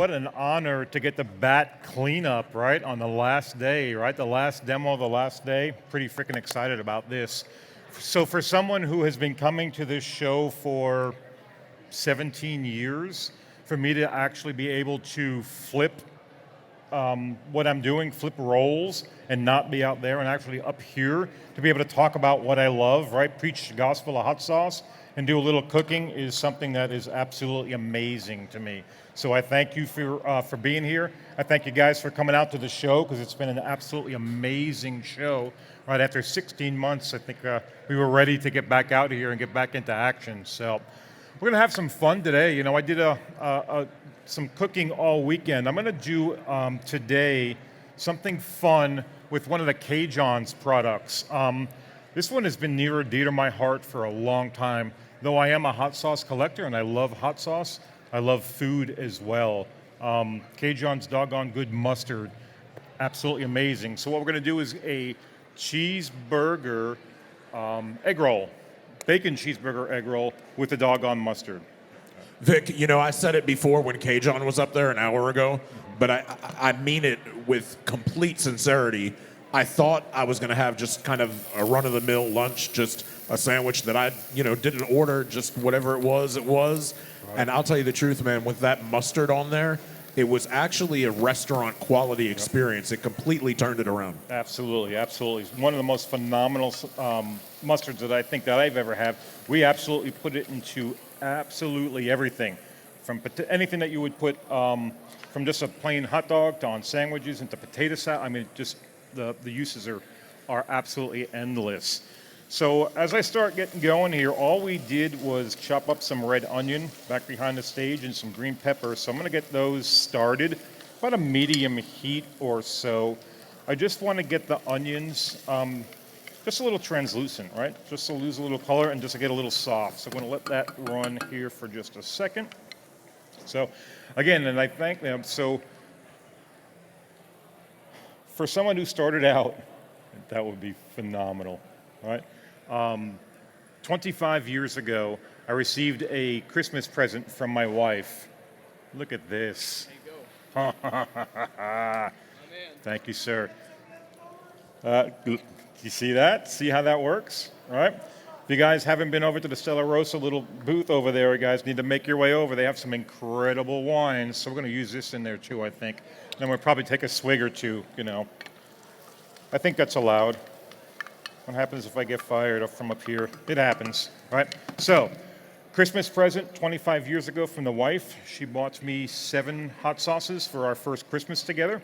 what an honor to get the bat cleanup, right, on the last day, right? The last demo, the last day. Pretty freaking excited about this. So for someone who has been coming to this show for 17 years, for me to actually be able to flip what I'm doing, flip roles, and not be out there and actually up here to be able to talk about what I love, right? Preach the gospel of hot sauce and do a little cooking is something that is absolutely amazing to me. So I thank you for being here. I thank you guys for coming out to the show because it's been an absolutely amazing show. Right after 16 months, I think we were ready to get back out here and get back into action. So we're gonna have some fun today. You know, I did some cooking all weekend. I'm gonna do today something fun with one of the Cajon's products. This one has been near and dear to my heart for a long time. Though I am a hot sauce collector and I love hot sauce, I love food as well. Cajon's Doggone Good Mustard, absolutely amazing. So what we're gonna do is a cheeseburger egg roll. Bacon cheeseburger egg roll with the doggone mustard. Vic, you know, I said it before when Cajon was up there an hour ago, but I mean it with complete sincerity. I thought I was going to have just kind of a run-of-the-mill lunch, just a sandwich that I, didn't order, just whatever it was. Right. And I'll tell you the truth, man, with that mustard on there, it was actually a restaurant quality experience. It completely turned it around. Absolutely, absolutely. One of the most phenomenal mustards that I think that I've ever had. We absolutely put it into absolutely everything. From anything that you would put from just a plain hot dog to on sandwiches into potato salad. I mean, just the uses are absolutely endless. So as I start getting going here, all we did was chop up some red onion back behind the stage and some green pepper. So I'm gonna get those started, about a medium heat or so. I just wanna get the onions just a little translucent, right? Just to lose a little color and just to get a little soft. So I'm gonna let that run here for just a second. So again, and I thank them. So for someone who started out, that would be phenomenal, right? 25 years ago, I received a Christmas present from my wife. Look at this. There you go. Thank you, sir. You see that? See how that works? All right. If you guys haven't been over to the Stella Rosa little booth over there, you guys need to make your way over. They have some incredible wines, so we're going to use this in there too, I think. Then we'll probably take a swig or two, I think that's allowed. What happens if I get fired from up here? It happens, right? So, Christmas present 25 years ago from the wife. She bought me 7 hot sauces for our first Christmas together.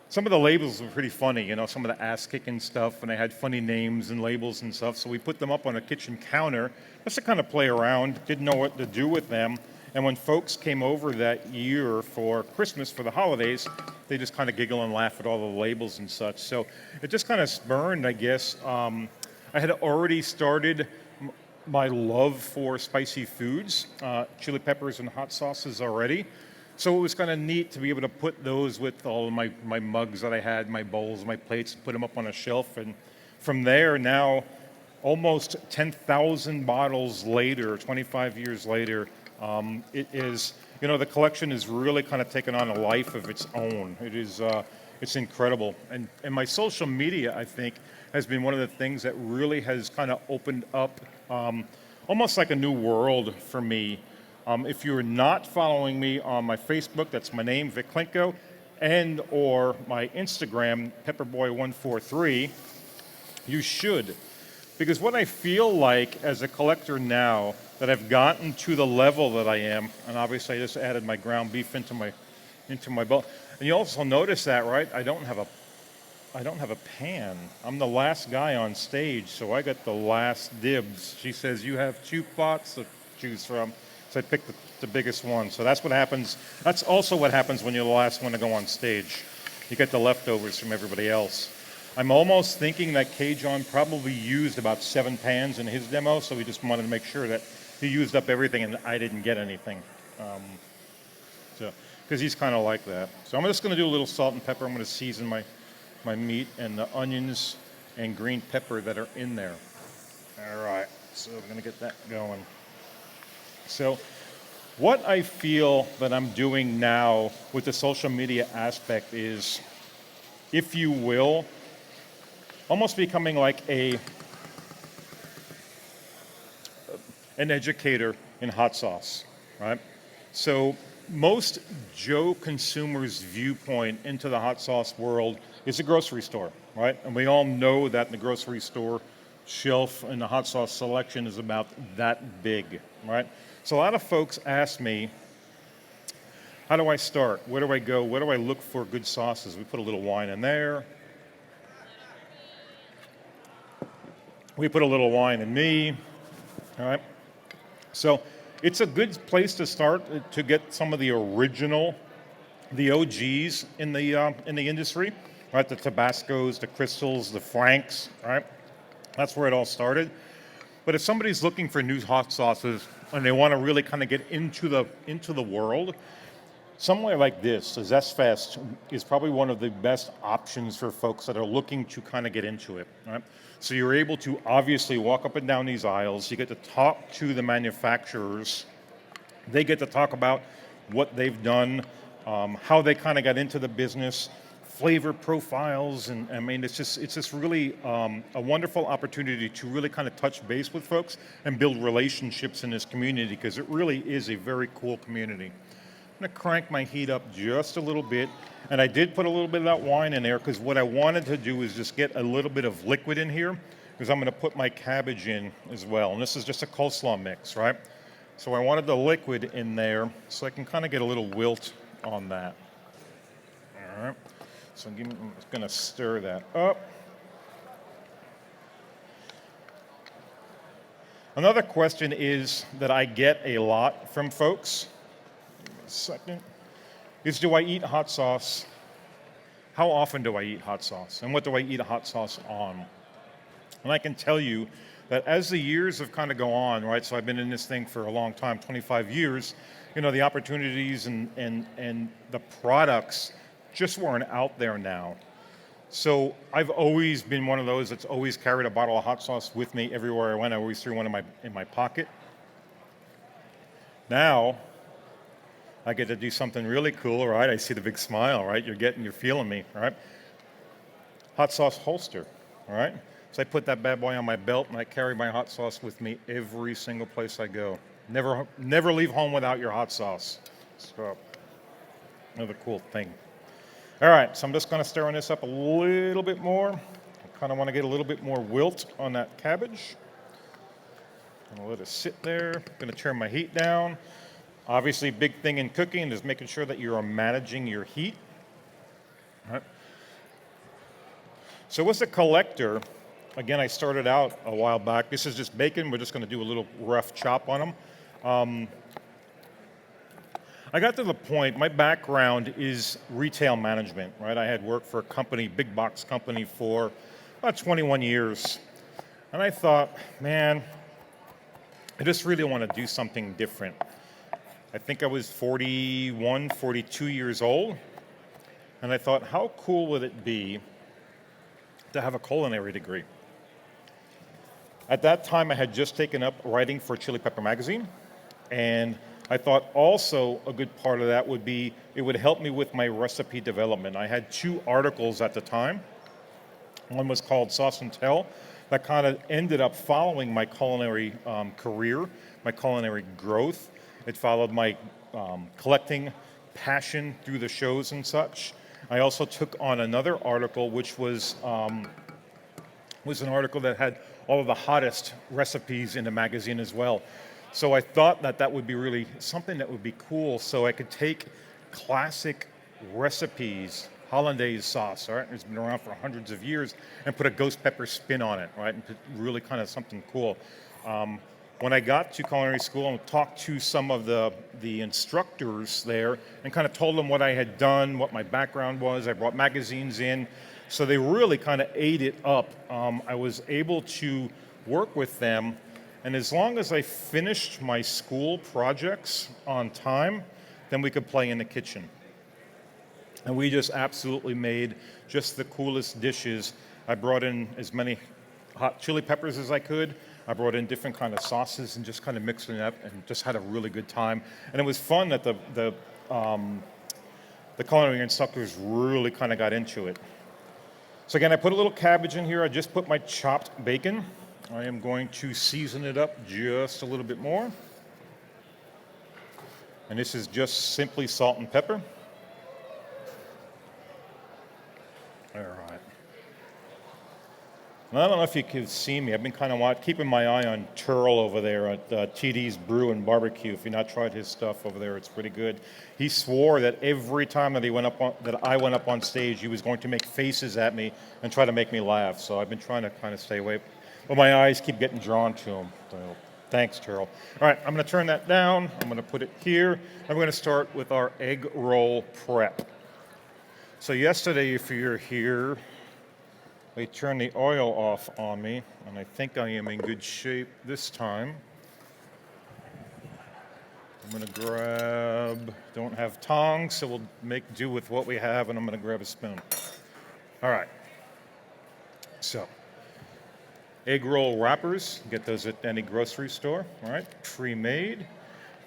Some of the labels were pretty funny, some of the ass-kicking stuff, and they had funny names and labels and stuff, so we put them up on a kitchen counter just to kind of play around, didn't know what to do with them. And when folks came over that year for Christmas, for the holidays, they just kind of giggle and laugh at all the labels and such. So it just kind of spurned, I guess. I had already started my love for spicy foods, chili peppers and hot sauces already. So it was kind of neat to be able to put those with all of my mugs that I had, my bowls, my plates, put them up on a shelf. And from there, now, almost 10,000 bottles later, 25 years later, it is, the collection is really kind of taken on a life of its own. It is, it's incredible. And my social media, I think, has been one of the things that really has kind of opened up almost like a new world for me. If you're not following me on my Facebook, that's my name, Vic Clinco, and or my Instagram, Pepperboy143, you should. Because what I feel like as a collector now, that I've gotten to the level that I am, and obviously I just added my ground beef into my bowl. And you also notice that, right? I don't have a pan. I'm the last guy on stage, so I got the last dibs. She says, you have 2 pots to choose from. So I picked the biggest one. So that's what happens. That's also what happens when you're the last one to go on stage. You get the leftovers from everybody else. I'm almost thinking that Cajon probably used about 7 pans in his demo, so we just wanted to make sure that he used up everything and I didn't get anything. Because he's kind of like that. So I'm just going to do a little salt and pepper. I'm going to season my meat and the onions and green pepper that are in there. All right, so I'm going to get that going. So What I feel that I'm doing now with the social media aspect is, if you will, almost becoming like an educator in hot sauce, right? So most Joe consumers' viewpoint into the hot sauce world is a grocery store, right? And we all know that the grocery store shelf and the hot sauce selection is about that big, right? So a lot of folks ask me, how do I start? Where do I go? Where do I look for good sauces? We put a little wine in there. We put a little wine in me, all right? So it's a good place to start to get some of the original, the OGs in the industry, right? The Tabascos, the Crystals, the Franks, right? That's where it all started. But if somebody's looking for new hot sauces and they want to really kind of get into the world, somewhere like this, the ZestFest, is probably one of the best options for folks that are looking to kind of get into it, right? So you're able to obviously walk up and down these aisles. You get to talk to the manufacturers. They get to talk about what they've done, how they kind of got into the business, flavor profiles, and I mean, it's just really a wonderful opportunity to really kind of touch base with folks and build relationships in this community, because it really is a very cool community. I'm gonna crank my heat up just a little bit, and I did put a little bit of that wine in there because what I wanted to do is just get a little bit of liquid in here, because I'm gonna put my cabbage in as well, and this is just a coleslaw mix, right? So I wanted the liquid in there so I can kind of get a little wilt on that. All right, so I'm just gonna stir that up. Another question is that I get a lot from folks, second, is do I eat hot sauce? How often do I eat hot sauce? And what do I eat hot sauce on? And I can tell you that as the years have kind of go on, right, so I've been in this thing for a long time, 25 years, you know, the opportunities and the products just weren't out there now. So I've always been one of those that's always carried a bottle of hot sauce with me everywhere I went. I always threw one in my pocket. Now, I get to do something really cool, right? I see the big smile, right? You're feeling me, right? Hot sauce holster, all right? So I put that bad boy on my belt and I carry my hot sauce with me every single place I go. Never leave home without your hot sauce. So, another cool thing. All right, so I'm just gonna stir this up a little bit more. I kind of want to get a little bit more wilt on that cabbage. I'm gonna let it sit there. I'm gonna turn my heat down. Obviously, big thing in cooking is making sure that you are managing your heat. All right. So with a collector, again, I started out a while back. This is just bacon. We're just going to do a little rough chop on them. I got to the point, my background is retail management, right? I had worked for a company, big box company, for about 21 years. And I thought, man, I just really want to do something different. I think I was 41, 42 years old, and I thought, how cool would it be to have a culinary degree? At that time, I had just taken up writing for Chili Pepper magazine, and I thought also a good part of that would be, it would help me with my recipe development. I had 2 articles at the time. One was called Sauce and Tell, that kind of ended up following my culinary career, my culinary growth. It followed my collecting passion through the shows and such. I also took on another article, which was an article that had all of the hottest recipes in the magazine as well. So I thought that that would be really something that would be cool, so I could take classic recipes, hollandaise sauce, right? It's been around for hundreds of years, and put a ghost pepper spin on it, right? And put really kind of something cool. When I got to culinary school and talked to some of the instructors there and kind of told them what I had done, what my background was, I brought magazines in, so they really kind of ate it up. I was able to work with them, and as long as I finished my school projects on time, then we could play in the kitchen. And we just absolutely made just the coolest dishes. I brought in as many hot chili peppers as I could. I brought in different kind of sauces and just kind of mixed it up and just had a really good time. And it was fun that the culinary instructors really kind of got into it. So again, I put a little cabbage in here. I just put my chopped bacon. I am going to season it up just a little bit more. And this is just simply salt and pepper. All right. And I don't know if you can see me. I've been kind of keeping my eye on Turl over there at TD's Brew and Barbecue. If you've not tried his stuff over there, it's pretty good. He swore that every time that I went up on stage, he was going to make faces at me and try to make me laugh. So I've been trying to kind of stay away, but my eyes keep getting drawn to him. So thanks, Turl. All right, I'm going to turn that down. I'm going to put it here. I'm going to start with our egg roll prep. So yesterday, if you're here, they turned the oil off on me, and I think I am in good shape this time. I'm going to grab, don't have tongs, so we'll make do with what we have, and I'm going to grab a spoon. All right. So, egg roll wrappers, get those at any grocery store, all right, pre-made,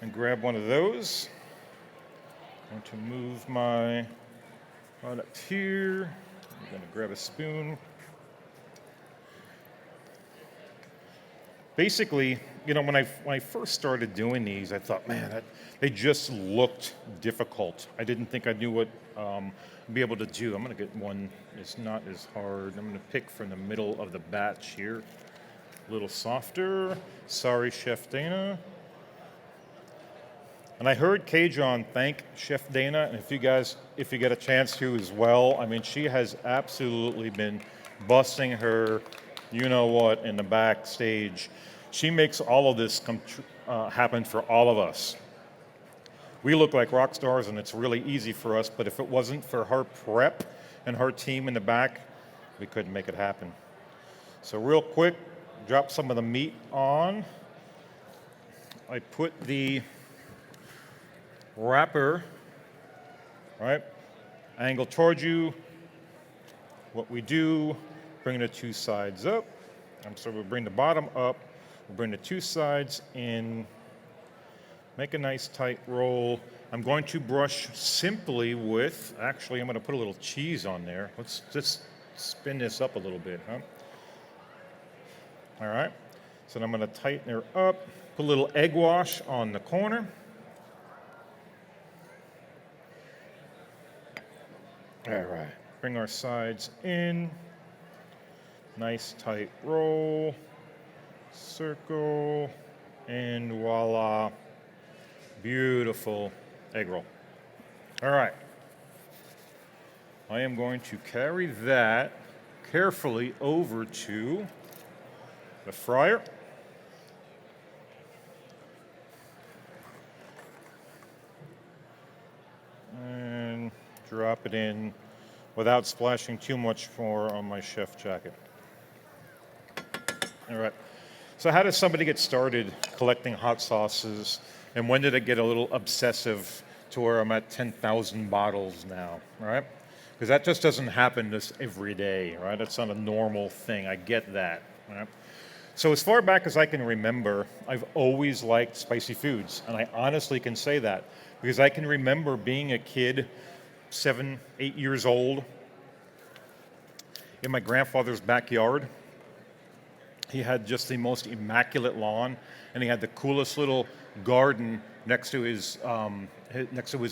and grab one of those. I'm going to move my product here. I'm going to grab a spoon. Basically, you know, when I first started doing these, I thought, man, they just looked difficult. I didn't think I knew what I'd be able to do. I'm going to get one that's not as hard. I'm going to pick from the middle of the batch here. A little softer. Sorry, Chef Dana. And I heard K-John thank Chef Dana, and if you get a chance to as well, I mean, she has absolutely been busting her you-know-what in the backstage. She makes all of this happen for all of us. We look like rock stars, and it's really easy for us, but if it wasn't for her prep and her team in the back, we couldn't make it happen. So real quick, drop some of the meat on. I put the wrapper, right, angle towards you. What we do, bring the two sides up. So we'll bring the bottom up, we'll bring the two sides in, make a nice tight roll. I'm going to brush simply with, actually I'm going to put a little cheese on there. Let's just spin this up a little bit, huh? All right, so I'm going to tighten her up, put a little egg wash on the corner. All right, bring our sides in. Nice tight roll, circle, and voila, beautiful egg roll. All right, I am going to carry that carefully over to the fryer. And drop it in without splashing too much more on my chef jacket. All right. So how does somebody get started collecting hot sauces, and when did it get a little obsessive to where I'm at 10,000 bottles now, right? Because that just doesn't happen just every day, right? That's not a normal thing. I get that, right? So as far back as I can remember, I've always liked spicy foods, and I honestly can say that because I can remember being a kid, 7, 8 years old, in my grandfather's backyard. He had just the most immaculate lawn, and he had the coolest little garden next to his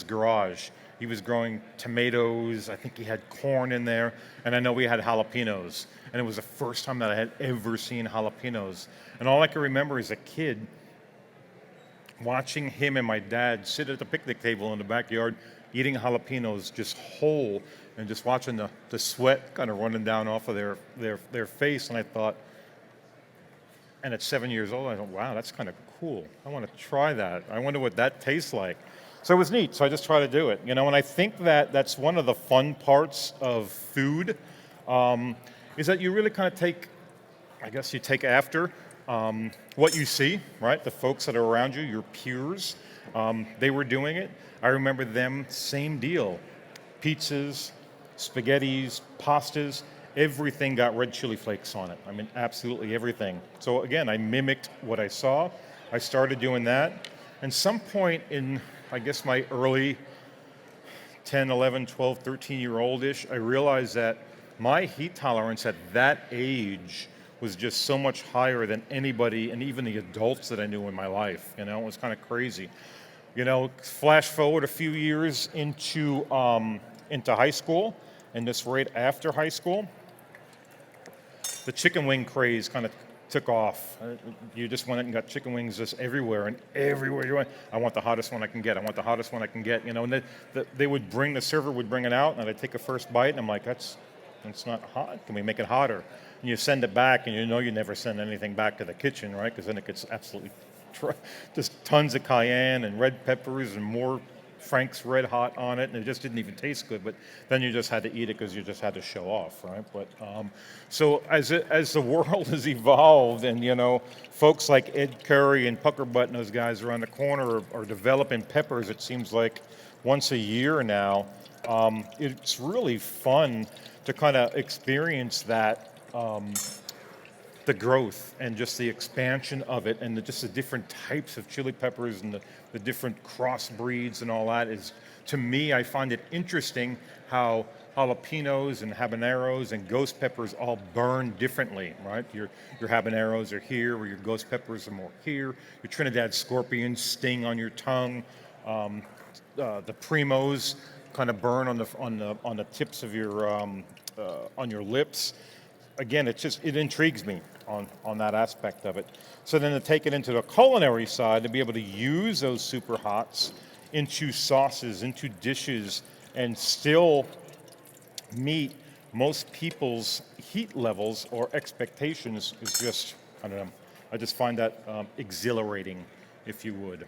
garage. He was growing tomatoes. I think he had corn in there, and I know we had jalapenos. And it was the first time that I had ever seen jalapenos. And all I can remember as a kid, watching him and my dad sit at the picnic table in the backyard, eating jalapenos just whole, and just watching the sweat kind of running down off of their face. And I thought, and at 7 years old, I thought, wow, that's kind of cool. I want to try that. I wonder what that tastes like. So it was neat. So I just tried to do it. You know, and I think that that's one of the fun parts of food, is that you really kind of take after what you see, right? The folks that are around you, your peers, they were doing it. I remember them, same deal. Pizzas, spaghettis, pastas, everything got red chili flakes on it. I mean, absolutely everything. So again, I mimicked what I saw. I started doing that. And some point in, I guess, my early 10, 11, 12, 13-year-old-ish, I realized that my heat tolerance at that age was just so much higher than anybody and even the adults that I knew in my life. You know, it was kind of crazy. You know, flash forward a few years into high school, and this right after high school, the chicken wing craze kind of took off. You just went and got chicken wings just everywhere, and everywhere you went, I want the hottest one I can get. I want the hottest one I can get. You know, and they would bring, the server would bring it out, and I'd take a first bite, and I'm like, that's not hot. Can we make it hotter? And you send it back, and you know you never send anything back to the kitchen, right? Because then it gets absolutely just tons of cayenne and red peppers and more Frank's Red Hot on it, and it just didn't even taste good. But then you just had to eat it because you just had to show off, right? But so as the world has evolved, and you know, folks like Ed Curry and Pucker Butt and those guys around the corner are developing peppers. It seems like once a year now. It's really fun to kind of experience that. The growth and just the expansion of it, and just the different types of chili peppers and the different crossbreeds and all that is, to me, I find it interesting how jalapenos and habaneros and ghost peppers all burn differently, right? Your habaneros are here, where your ghost peppers are more here. Your Trinidad scorpions sting on your tongue. The primos kind of burn on the tips of your on your lips. Again, it intrigues me on that aspect of it. So then to take it into the culinary side, to be able to use those super hots into sauces, into dishes, and still meet most people's heat levels or expectations is just, I don't know, I just find that exhilarating, if you would.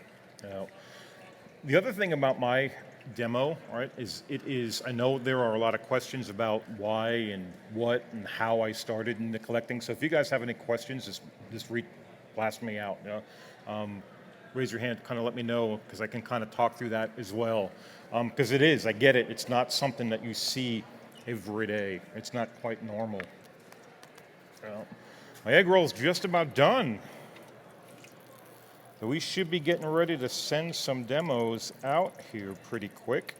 The other thing about my demo, right, is I know there are a lot of questions about why and what and how I started in the collecting. So if you guys have any questions, just blast me out. You know? Raise your hand, kind of let me know, because I can kind of talk through that as well. Because I get it. It's not something that you see every day. It's not quite normal. My egg roll is just about done. So we should be getting ready to send some demos out here pretty quick.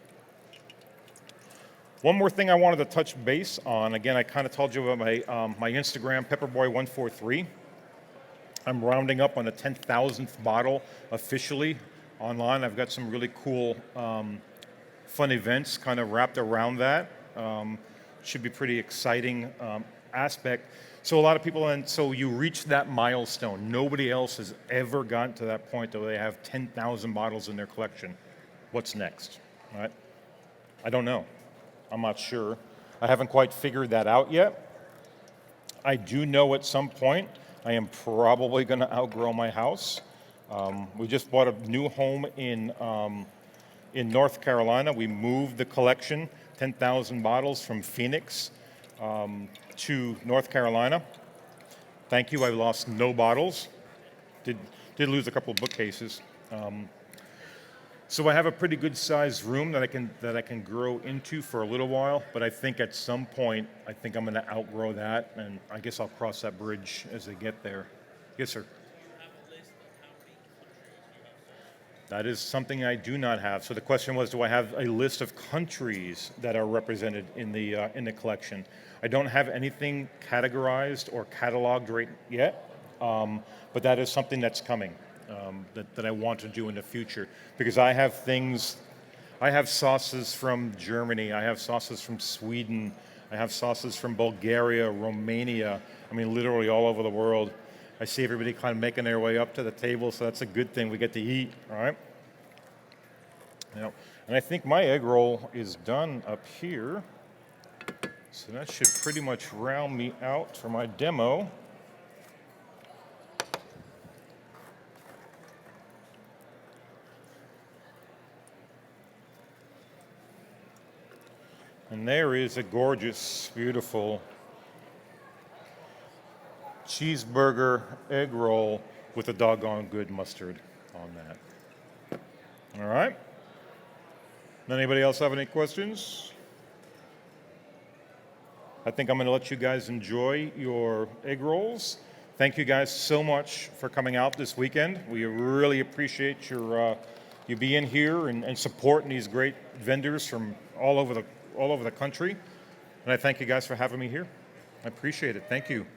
One more thing I wanted to touch base on. Again, I kind of told you about my Instagram, Pepperboy143. I'm rounding up on the 10,000th bottle officially online. I've got some really cool, fun events kind of wrapped around that. Should be pretty exciting aspect. So a lot of people, and so you reach that milestone. Nobody else has ever gotten to that point that they have 10,000 bottles in their collection. What's next, right? I don't know. I'm not sure. I haven't quite figured that out yet. I do know at some point I am probably going to outgrow my house. We just bought a new home in North Carolina. We moved the collection, 10,000 bottles, from Phoenix to North Carolina. Thank you. I lost no bottles. Did lose a couple of bookcases. So I have a pretty good sized room that I can grow into for a little while. But I think at some point, I think I'm going to outgrow that, and I guess I'll cross that bridge as I get there. Yes, sir. That is something I do not have. So the question was, do I have a list of countries that are represented in the collection? I don't have anything categorized or cataloged right yet, but that is something that's coming that I want to do in the future, because I have sauces from Germany, I have sauces from Sweden, I have sauces from Bulgaria, Romania, I mean literally all over the world. I see everybody kind of making their way up to the table, so that's a good thing. We get to eat, all right? Yep. And I think my egg roll is done up here. So that should pretty much round me out for my demo. And there is a gorgeous, beautiful cheeseburger egg roll with a doggone good mustard on that. All right? Anybody else have any questions? I think I'm going to let you guys enjoy your egg rolls. Thank you guys so much for coming out this weekend. We really appreciate you being here and supporting these great vendors from all over the country. And I thank you guys for having me here. I appreciate it. Thank you.